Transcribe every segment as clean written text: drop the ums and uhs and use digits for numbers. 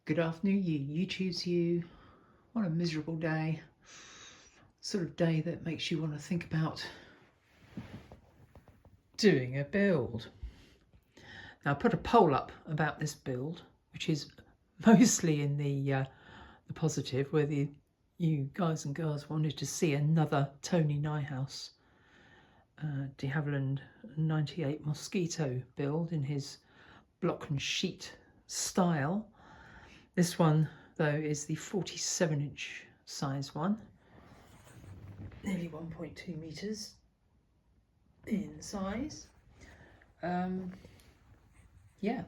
Good afternoon, you YouTube's you. What a miserable day. Sort of day that makes you want to think about doing a build. Now I put a poll up about this build, which is mostly in the positive, whether you guys and girls wanted to see another Tony Nijhuis de Havilland 98 Mosquito build in his block and sheet style. This one, though, is the 47-inch size one, nearly 1.2 metres in size. Yeah,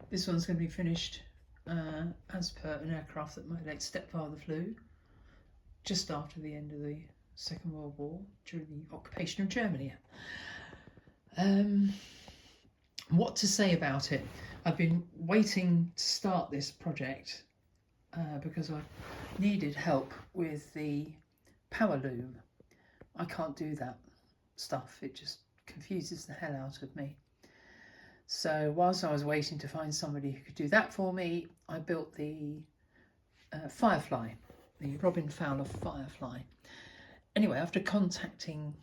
this one's going to be finished as per an aircraft that my late stepfather flew just after the end of the Second World War, during the occupation of Germany. What to say about it? I've been waiting to start this project because I needed help with the power loom. I can't do that stuff, it just confuses the hell out of me. So whilst I was waiting to find somebody who could do that for me, I built the Firefly, the Robin Fowler Firefly. Anyway, after contacting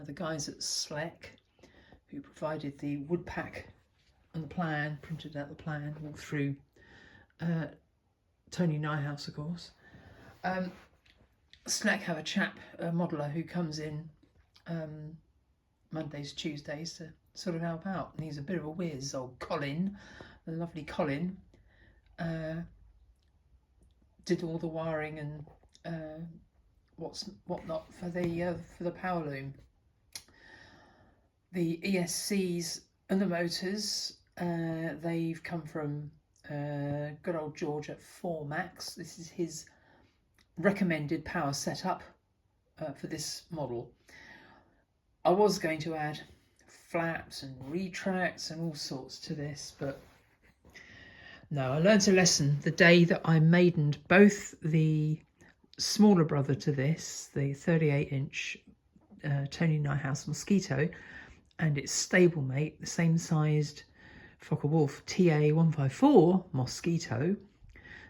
the guys at Sleck, who provided the wood pack and the plan, printed out the plan all through Tony Nijhuis, of course. Sleck have a chap, a modeller, who comes in Mondays, Tuesdays to sort of help out, and he's a bit of a whiz. Old Colin, the lovely Colin, did all the wiring and whatnot for the power loom. The ESCs and the motors, they've come from good old George at 4Max. This is his recommended power setup for this model. I was going to add flaps and retracts and all sorts to this, but no, I learned a lesson the day that I maidened both the smaller brother to this, the 38-inch Tony Nijhuis Mosquito, and its stablemate, the same sized Focke-Wulf TA154 Mosquito.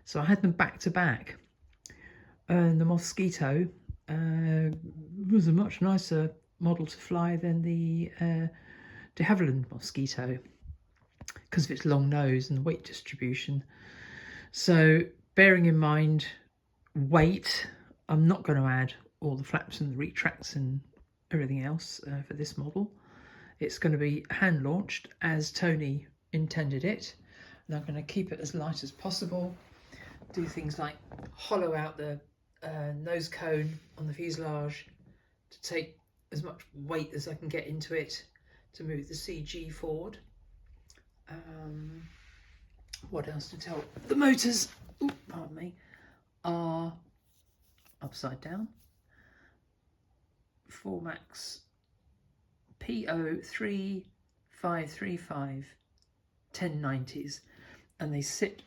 So I had them back to back, and the Mosquito was a much nicer model to fly than the de Havilland Mosquito because of its long nose and weight distribution. So bearing in mind weight, I'm not going to add all the flaps and the retracts and everything else for this model. It's going to be hand launched as Tony intended it, and I'm going to keep it as light as possible, do things like hollow out the nose cone on the fuselage to take as much weight as I can get into it to move the CG forward. What else to tell? The motors, pardon me, are upside down. 4Max P03535 1090s, and they sit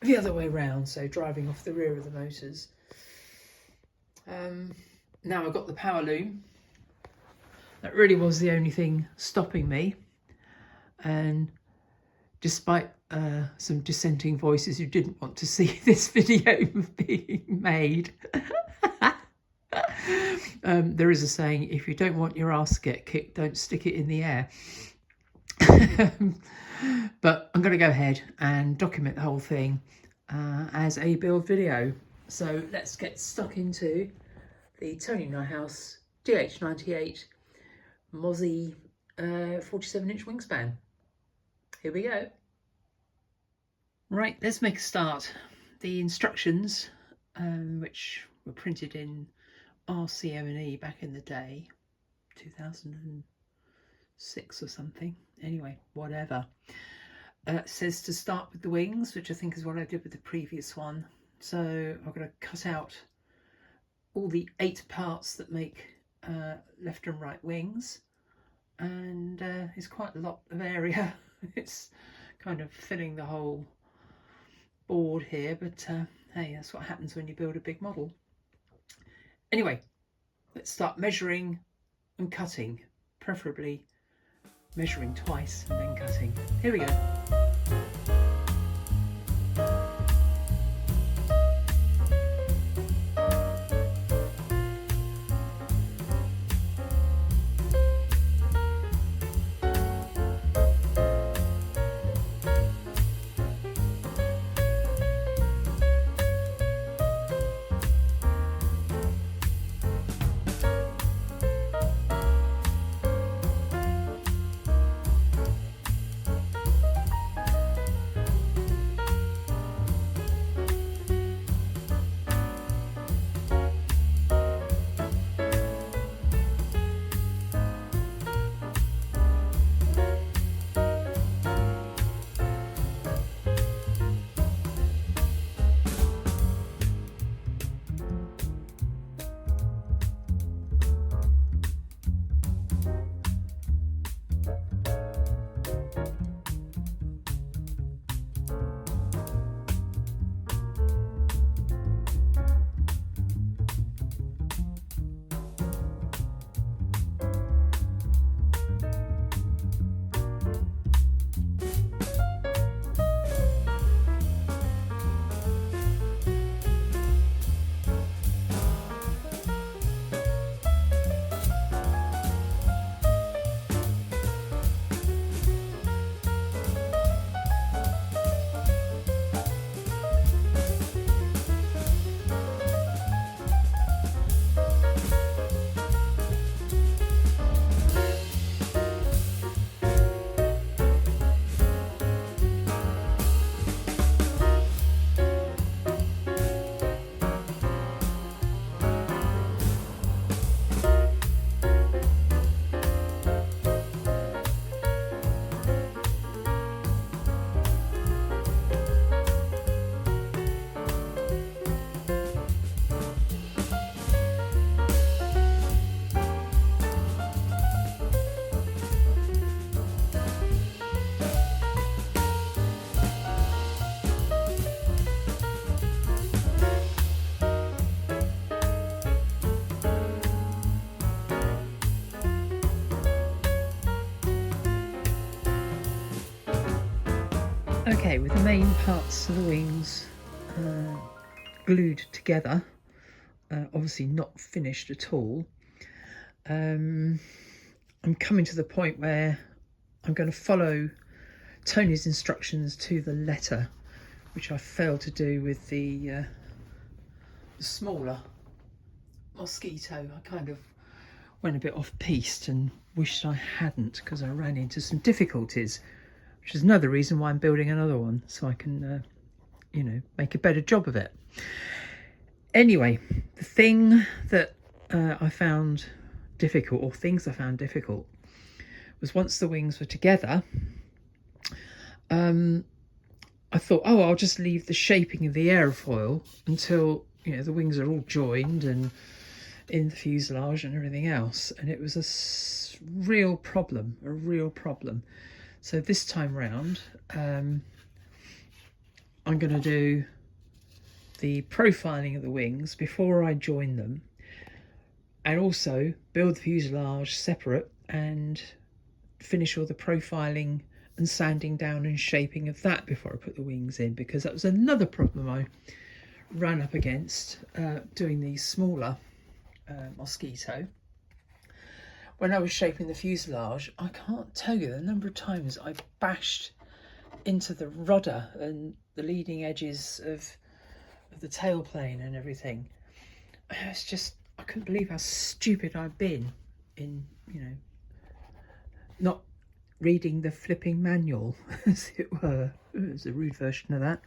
the other way round, so driving off the rear of the motors. Now I've got the power loom. That really was the only thing stopping me, and despite some dissenting voices who didn't want to see this video being made, there is a saying, if you don't want your ass to get kicked, don't stick it in the air. But I'm going to go ahead and document the whole thing as a build video. So let's get stuck into the Tony Nijhuis DH98 Mozzie 47-inch wingspan. Here we go. Right, let's make a start. The instructions, which were printed in RCM&E back in the day, 2006 or something, anyway, whatever, says to start with the wings, which I think is what I did with the previous one. So I'm going to cut out all the 8 parts that make left and right wings, and it's quite a lot of area. It's kind of filling the whole board here, but hey, that's what happens when you build a big model. Anyway, let's start measuring and cutting, preferably measuring twice and then cutting. Here we go. Okay, with the main parts of the wings glued together, obviously not finished at all, I'm coming to the point where I'm going to follow Tony's instructions to the letter, which I failed to do with the smaller Mosquito. I kind of went a bit off-piste and wished I hadn't, because I ran into some difficulties, which is another reason why I'm building another one, so I can, you know, make a better job of it. Anyway, the thing that I found difficult, or things I found difficult, was once the wings were together, I thought, oh, I'll just leave the shaping of the aerofoil until, you know, the wings are all joined and in the fuselage and everything else. And it was a real problem. So this time round, I'm going to do the profiling of the wings before I join them, and also build the fuselage separate and finish all the profiling and sanding down and shaping of that before I put the wings in, because that was another problem I ran up against doing the smaller Mosquito. When I was shaping the fuselage, I can't tell you the number of times I bashed into the rudder and the leading edges of the tailplane and everything. It's just, I couldn't believe how stupid I'd been in, you know, not reading the flipping manual, as it were. It was a rude version of that.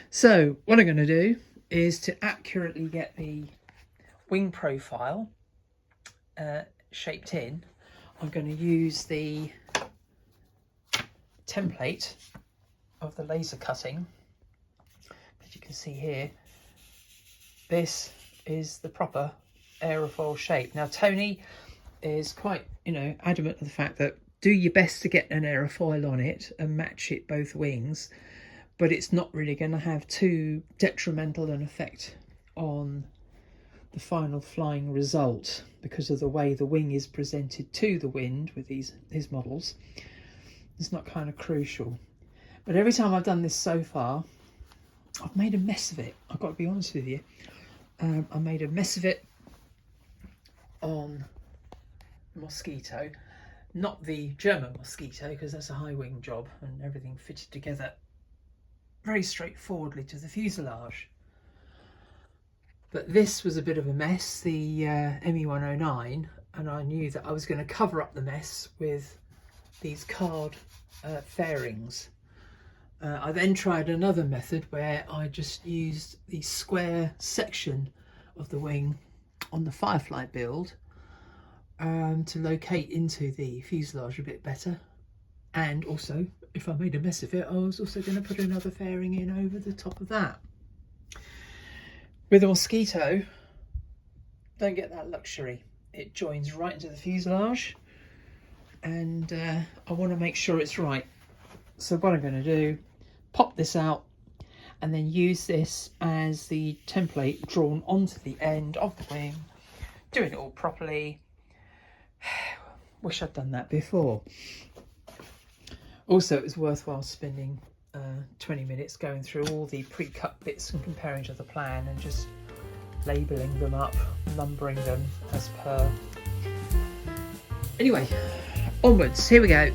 So what I'm going to do is to accurately get the wing profile shaped in, I'm going to use the template of the laser cutting. As you can see here, this is the proper aerofoil shape. Now Tony is quite, you know, adamant of the fact that do your best to get an aerofoil on it and match it both wings, but it's not really going to have too detrimental an effect on the final flying result because of the way the wing is presented to the wind with his models. It's not kind of crucial. But every time I've done this so far, I've made a mess of it. I've got to be honest with you. I made a mess of it on Mosquito, not the German Mosquito, because that's a high wing job and everything fitted together very straightforwardly to the fuselage. But this was a bit of a mess, the ME109, and I knew that I was going to cover up the mess with these card fairings. I then tried another method where I just used the square section of the wing on the Firefly build to locate into the fuselage a bit better. And also, if I made a mess of it, I was also going to put another fairing in over the top of that. With a Mosquito, don't get that luxury. It joins right into the fuselage, and I want to make sure it's right. So what I'm going to do, pop this out and then use this as the template drawn onto the end of the wing, doing it all properly. Wish I'd done that before. Also, it was worthwhile spending 20 minutes going through all the pre-cut bits and comparing to the plan and just labelling them up, numbering them as per. Anyway, onwards, here we go.